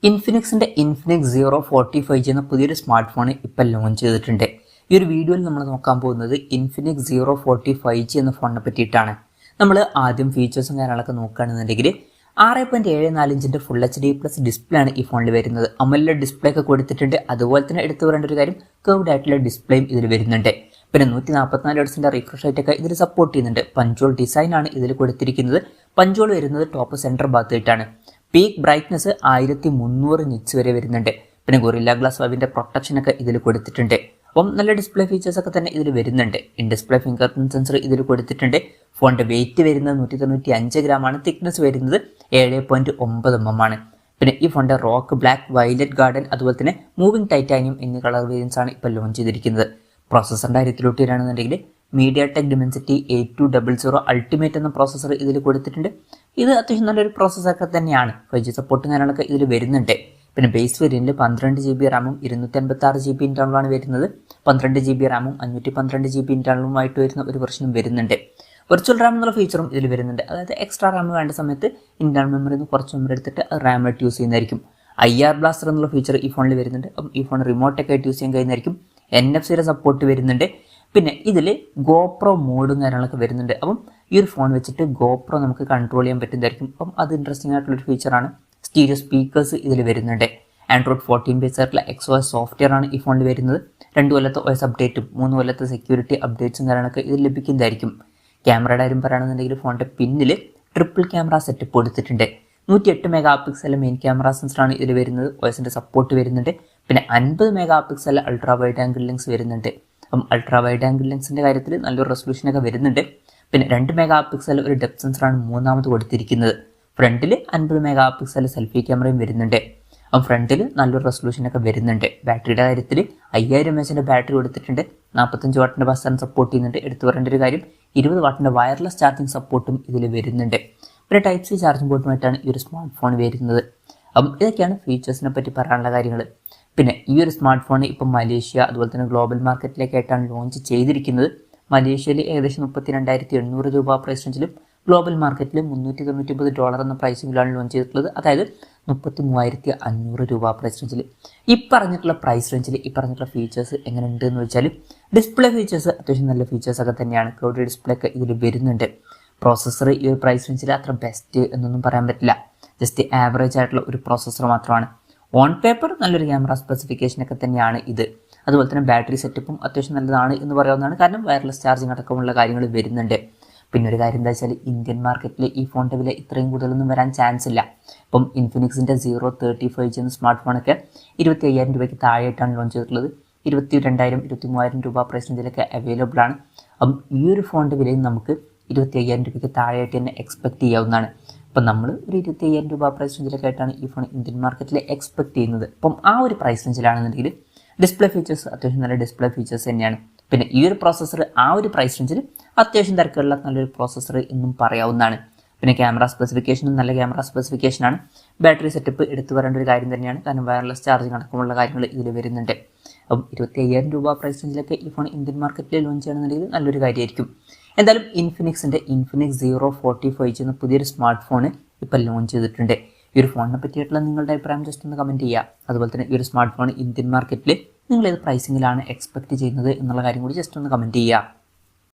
ഇൻഫിനിക്സിന്റെ Infinix 045 എന്ന പുതിയൊരു smart phone ഇപ്പോൾ ലോഞ്ച് ചെയ്തിട്ടുണ്ട്. ഈ ഒരു വീഡിയോയിൽ നമ്മൾ നോക്കാൻ പോകുന്നത് ഇൻഫിനിക്സ് 045 എന്ന ഫോണിനെ പറ്റിയിട്ടാണ്. നമ്മൾ ആദ്യം ഫീച്ചേഴ്സും കാര്യങ്ങളൊക്കെ നോക്കുകയാണെന്നുണ്ടെങ്കിൽ 6.74 ഇഞ്ചിന്റെ ഫുൾ HD+ ഡിസ്പ്ലേ ആണ് ഈ ഫോണിൽ വരുന്നത്. അമോലെഡ് ഡിസ്പ്ലേ ഒക്കെ കൊടുത്തിട്ടുണ്ട്. അതുപോലെ തന്നെ എടുത്തു പറയേണ്ട ഒരു കാര്യം, കർവ്ഡ് ആയിട്ടുള്ള ഡിസ്പ്ലേയും ഇതിൽ വരുന്നുണ്ട്. പിന്നെ 144 ഹെർട്സിന്റെ റിഫ്രഷ് റേറ്റ് ഒക്കെ ഇതിൽ സപ്പോർട്ട് ചെയ്യുന്നുണ്ട്. പഞ്ചോൾ ഡിസൈൻ ആണ് ഇതിൽ കൊടുത്തിരിക്കുന്നത്. പഞ്ചോൾ വരുന്നത് ടോപ്പ് സെന്റർ ഭാഗത്തായിട്ടാണ്. പീക്ക് ബ്രൈറ്റ്നസ് 1300 നിറ്റ്സ് വരെ വരുന്നുണ്ട്. പിന്നെ ഗൊറില്ല ഗ്ലാസ് 5ന്റെ പ്രൊട്ടക്ഷൻ ഒക്കെ ഇതിൽ കൊടുത്തിട്ടുണ്ട്. അപ്പം നല്ല ഡിസ്പ്ലേ ഫീച്ചേഴ്സ് ഒക്കെ തന്നെ ഇതിൽ വരുന്നുണ്ട്. In display finger print sensor ഇതിൽ കൊടുത്തിട്ടുണ്ട്. ഫോണിന്റെ വെയിറ്റ് വരുന്നത് 195 ഗ്രാം ആണ്. തിക്നെസ് വരുന്നത് 7.9 mm ആണ്. പിന്നെ ഈ ഫോണിന്റെ റോക്ക് ബ്ലാക്ക്, വയലറ്റ് ഗാർഡൻ, അതുപോലെ തന്നെ മൂവിംഗ് ടൈറ്റാനിയം എന്നീ കളർ വേരിയൻസ് ആണ് ഇപ്പോൾ ലോഞ്ച് ചെയ്തിരിക്കുന്നത്. പ്രോസസ്സറിന്റെ കാര്യത്തിലോട്ട് വരികയാണെന്നുണ്ടെങ്കിൽ MediaTek Dimensity 8200 അൾട്ടിമേറ്റ് എന്ന പ്രോസസ്സർ ഇതിൽ കൊടുത്തിട്ടുണ്ട്. ഇത് അത്യാവശ്യം നല്ലൊരു പ്രോസസ്സറൊക്കെ തന്നെയാണ്. 5G സപ്പോർട്ടും കാര്യങ്ങളൊക്കെ ഇതിൽ വരുന്നുണ്ട്. പിന്നെ ബേസ് വേരിയന്റിൽ 12 GB റാമും 256 GB ഇന്റർണലാണ് വരുന്നത്. 12 GB റാമും 512 GB ഇന്റർണലുമായിട്ട് വരുന്ന ഒരു വെർഷനും വരുന്നുണ്ട്. വെർച്വൽ റാം എന്നുള്ള ഫീച്ചറും ഇതിൽ വരുന്നുണ്ട്. അതായത് എക്സ്ട്രാ റാം വേണ്ട സമയത്ത് ഇന്റർണൽ മെമ്മറിയിൽ നിന്ന് കുറച്ച് മെമ്മറി എടുത്തിട്ട് റാം ആയിട്ട് യൂസ് ചെയ്യുന്നതായിരിക്കും. IR ബ്ലാസ്റ്റർ എന്നുള്ള ഫീച്ചർ ഈ ഫോണിൽ വരുന്നുണ്ട്. അപ്പം ഈ ഫോൺ റിമോട്ടൊക്കെ ആയിട്ട് യൂസ് ചെയ്യാൻ കഴിയുന്നതായിരിക്കും. NFC സപ്പോർട്ട് വരുന്നുണ്ട്. പിന്നെ ഇതിൽ ഗോപ്രോ മോഡും കാര്യങ്ങളൊക്കെ വരുന്നുണ്ട്. അപ്പം ഈ ഒരു ഫോൺ വെച്ചിട്ട് ഗോപ്രോ നമുക്ക് കൺട്രോൾ ചെയ്യാൻ പറ്റുന്നതായിരിക്കും. അപ്പം അത് ഇൻട്രസ്റ്റിംഗ് ആയിട്ടുള്ളൊരു ഫീച്ചറാണ്. സ്റ്റീരിയോ സ്പീക്കേഴ്സ് ഇതിൽ വരുന്നുണ്ട്. Android 14 ബേസ് ആയിട്ടുള്ള XOS സോഫ്റ്റ്വെയർ ആണ് ഈ ഫോണിൽ വരുന്നത്. 2 കൊല്ലത്തെ OS അപ്ഡേറ്റും 3 കൊല്ലത്തെ സെക്യൂരിറ്റി അപ്ഡേറ്റ്സും കാര്യങ്ങളൊക്കെ ഇതിൽ ലഭിക്കുന്നതായിരിക്കും. ക്യാമറയുടെ കാര്യം പറയുകയാണെന്നുണ്ടെങ്കിൽ ഫോണിന്റെ പിന്നിൽ ട്രിപ്പിൾ ക്യാമറ സെറ്റപ്പ് കൊടുത്തിട്ടുണ്ട്. 108 MP മെയിൻ ക്യാമറ സെൻസറാണ് ഇതിൽ വരുന്നത്. OSന്റെ സപ്പോർട്ട് വരുന്നുണ്ട്. പിന്നെ 50 MP ultra wide angle lens വരുന്നുണ്ട്. അപ്പം അൾട്രാ വൈഡ് ആംഗിൾ ലെൻസിന്റെ കാര്യത്തിൽ നല്ലൊരു റെസൊല്യൂഷനൊക്കെ വരുന്നുണ്ട്. പിന്നെ 2 MP ഒരു ഡെപ്ത് സെൻസറാണ് മൂന്നാമത് കൊടുത്തിരിക്കുന്നത്. ഫ്രണ്ടിൽ 50 MP സെൽഫി ക്യാമറയും വരുന്നുണ്ട്. അപ്പം ഫ്രണ്ടിൽ നല്ലൊരു റെസൊല്യൂഷനൊക്കെ വരുന്നുണ്ട്. ബാറ്ററിയുടെ കാര്യത്തിൽ 5000 mAh ബാറ്ററി കൊടുത്തിട്ടുണ്ട്. 45 വാട്ടിന്റെ ബസ് ചാർജ് സപ്പോർട്ട് ചെയ്യുന്നുണ്ട്. എടുത്തു പറയേണ്ട ഒരു കാര്യം, 20 വാട്ടിന്റെ വയർലെസ് ചാർജിങ് സപ്പോർട്ടും ഇതിൽ വരുന്നുണ്ട്. പിന്നെ Type-C ചാർജിംഗ് പോർട്ടുമായിട്ടാണ് ഈ ഒരു സ്മാർട്ട് ഫോൺ വരുന്നത്. അപ്പം ഇതൊക്കെയാണ് ഫീച്ചേഴ്സിനെ പറ്റി പറയാനുള്ള കാര്യങ്ങൾ. പിന്നെ ഈ ഒരു സ്മാർട്ട് ഫോൺ ഇപ്പം മലേഷ്യ അതുപോലെ തന്നെ ഗ്ലോബൽ മാർക്കറ്റിലേക്കായിട്ടാണ് ലോഞ്ച് ചെയ്തിരിക്കുന്നത്. മലേഷ്യയിൽ ഏകദേശം 32,800 രൂപ പ്രൈസ് റേഞ്ചിലും ഗ്ലോബൽ മാർക്കറ്റിൽ $399 എന്ന പ്രൈസിങ്ങിലാണ് ലോഞ്ച് ചെയ്തിട്ടുള്ളത്. അതായത് 33,500 രൂപ പ്രൈസ് റേഞ്ചിൽ. ഈ പറഞ്ഞിട്ടുള്ള പ്രൈസ് റേഞ്ചിൽ ഈ പറഞ്ഞിട്ടുള്ള ഫീച്ചേഴ്സ് എങ്ങനെയുണ്ട് എന്ന് വെച്ചാൽ, ഡിസ്പ്ലേ ഫീച്ചേഴ്സ് അത്യാവശ്യം നല്ല ഫീച്ചേഴ്സൊക്കെ തന്നെയാണ്. കർവ്ഡ് ഡിസ്പ്ലേ ഒക്കെ ഇതിൽ വരുന്നുണ്ട്. പ്രോസസ്സർ ഈ ഒരു പ്രൈസ് റേഞ്ചിൽ അത്ര ബെസ്റ്റ് എന്നൊന്നും പറയാൻ പറ്റില്ല. ജസ്റ്റ് ആവറേജ് ആയിട്ടുള്ള ഒരു പ്രോസസ്സർ മാത്രമാണ്. ഓൺ പേപ്പർ നല്ലൊരു ക്യാമറ സ്പെസിഫിക്കേഷൻ ഒക്കെ തന്നെയാണ് ഇത്. അതുപോലെ തന്നെ ബാറ്ററി സെറ്റപ്പും അത്യാവശ്യം നല്ലതാണ് എന്ന് പറയാവുന്നതാണ്. കാരണം വയർലെസ് ചാർജിങ് അടക്കമുള്ള കാര്യങ്ങൾ വരുന്നുണ്ട്. പിന്നെ ഒരു കാര്യം എന്താ വെച്ചാൽ, ഇന്ത്യൻ മാർക്കറ്റിൽ ഈ ഫോണിൻ്റെ വില ഇത്രയും കൂടുതലൊന്നും വരാൻ ചാൻസ് ഇല്ല. ഇപ്പം ഇൻഫിനിക്സിൻ്റെ 035 എന്ന സ്മാർട്ട് ഫോണൊക്കെ 25,000 രൂപയ്ക്ക് താഴെയായിട്ടാണ് ലോഞ്ച് ചെയ്തിട്ടുള്ളത്. 22,000 23,000 രൂപ പ്രൈസ് റേഞ്ചിലൊക്കെ അവൈലബിൾ ആണ്. അപ്പം ഈ ഒരു ഫോണിൻ്റെ വിലയും നമുക്ക് 25,000 രൂപയ്ക്ക് താഴെയായിട്ട് തന്നെ എക്സ്പെക്ട് ചെയ്യാവുന്നതാണ്. അപ്പം നമ്മൾ ഒരു 25,000 രൂപ പ്രൈസ് റേഞ്ചിലൊക്കെ ആയിട്ടാണ് ഈ ഫോൺ ഇന്ത്യൻ മാർക്കറ്റിൽ എക്സ്പെക്ട് ചെയ്യുന്നത്. അപ്പം ആ ഒരു പ്രൈസ് റേഞ്ചിലാണെന്നുണ്ടെങ്കിൽ ഡിസ്പ്ലേ ഫീച്ചേഴ്സ് അത്യാവശ്യം നല്ല ഡിസ്പ്ലേ ഫീച്ചേഴ്സ് തന്നെയാണ്. പിന്നെ ഈ ഒരു പ്രോസസ്സർ ആ ഒരു പ്രൈസ് റേഞ്ചിൽ അത്യാവശ്യം തിരക്കുള്ള നല്ലൊരു പ്രോസസ്സർ എന്നും പറയാവുന്നതാണ്. പിന്നെ ക്യാമറ സ്പെസിഫിക്കേഷനും നല്ല ക്യാമറ സ്പെസിഫിക്കേഷനാണ്. ബാറ്ററി സെറ്റപ്പ് എടുത്തു പറയേണ്ട ഒരു കാര്യം തന്നെയാണ്. കാരണം വയർലെസ് ചാർജിങ് അടക്കമുള്ള കാര്യങ്ങൾ ഇതിൽ വരുന്നുണ്ട്. അപ്പം 25,000 രൂപ പ്രൈസ് റേഞ്ചിലൊക്കെ ഈ ഫോൺ ഇന്ത്യൻ മാർക്കറ്റിൽ ലോഞ്ച് ചെയ്യണമെന്നുണ്ടെങ്കിൽ നല്ലൊരു കാര്യമായിരിക്കും. എന്തായാലും ഇൻഫിനിക്സിന്റെ ഇൻഫിനിക്സ് 045 എന്ന പുതിയൊരു സ്മാർട്ട് ഫോൺ ഇപ്പോൾ ലോഞ്ച് ചെയ്തിട്ടുണ്ട്. ഈ ഒരു ഫോണിനെ പറ്റിയിട്ടുള്ള നിങ്ങളുടെ അഭിപ്രായം ജസ്റ്റ് ഒന്ന് കമൻറ്റ് ചെയ്യുക. അതുപോലെ തന്നെ ഈ ഒരു സ്മാർട്ട് ഫോൺ ഇന്ത്യൻ മാർക്കറ്റിൽ നിങ്ങൾ ഏത് പ്രൈസിങ്ങിലാണ് എക്സ്പെക്ട് ചെയ്യുന്നത് എന്നുള്ള കാര്യം കൂടി ജസ്റ്റ് ഒന്ന് കമൻറ്റ് ചെയ്യുക.